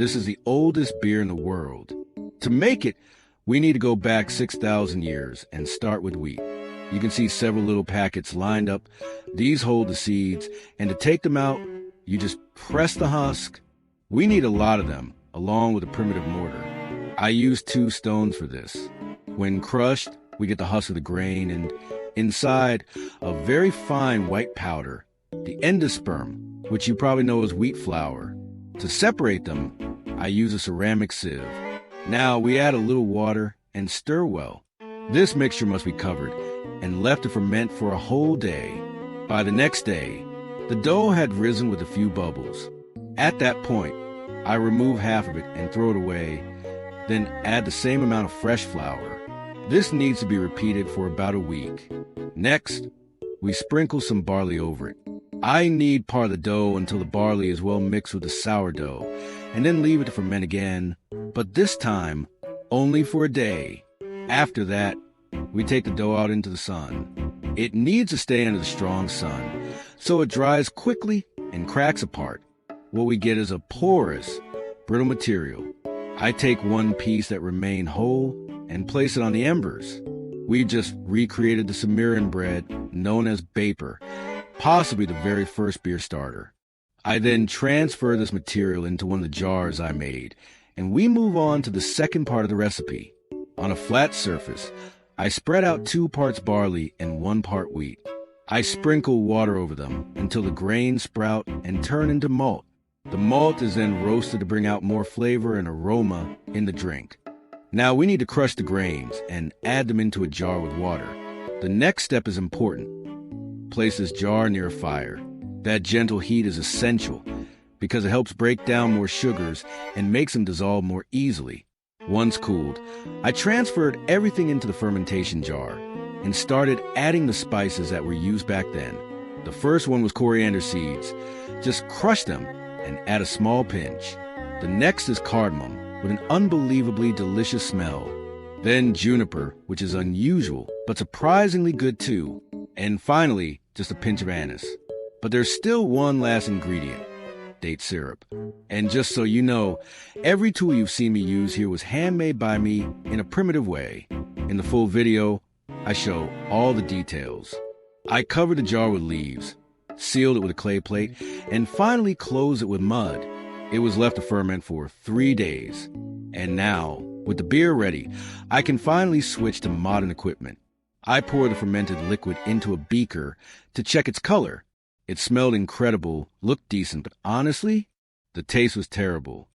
This is the oldest beer in the world. To make it, we need to go back 6,000 years and start with wheat. You can see several little packets lined up. These hold the seeds, and to take them out, you just press the husk. We need a lot of them, along with a primitive mortar. I use 2 stones for this. When crushed, we get the husk of the grain, and inside, a very fine white powder, the endosperm, which you probably know as wheat flour. To separate them, I use a ceramic sieve. Now we add a little water and stir well. This mixture must be covered and left to ferment for a whole day. By the next day, the dough had risen with a few bubbles. At that point, I remove half of it and throw it away, then add the same amount of fresh flour. This needs to be repeated for about a week. Next, we sprinkle some barley over it. I knead part of the dough until the barley is well mixed with the sourdough, and then leave it to ferment again, but this time, only for a day. After that, we take the dough out into the sun. It needs to stay under the strong sun, so it dries quickly and cracks apart. What we get is a porous, brittle material. I take one piece that remained whole and place it on the embers. We just recreated the Sumerian bread known as baper, possibly the very first beer starter. I then transfer this material into one of the jars I made, and we move on to the second part of the recipe. On a flat surface, I spread out 2 parts barley and 1 part wheat. I sprinkle water over them until the grains sprout and turn into malt. The malt is then roasted to bring out more flavor and aroma in the drink. Now we need to crush the grains and add them into a jar with water. The next step is important. Place this jar near a fire. That gentle heat is essential because it helps break down more sugars and makes them dissolve more easily. Once cooled, I transferred everything into the fermentation jar and started adding the spices that were used back then. The first one was coriander seeds. Just crush them and add a small pinch. The next is cardamom, with an unbelievably delicious smell. Then juniper, which is unusual, but surprisingly good too. And finally, just a pinch of anise. But there's still one last ingredient, date syrup. And just so you know, every tool you've seen me use here was handmade by me in a primitive way. In the full video, I show all the details. I covered the jar with leaves, sealed it with a clay plate, and finally closed it with mud. It was left to ferment for 3 days. And now, with the beer ready, I can finally switch to modern equipment. I pour the fermented liquid into a beaker to check its color. It smelled incredible, looked decent, but honestly, the taste was terrible.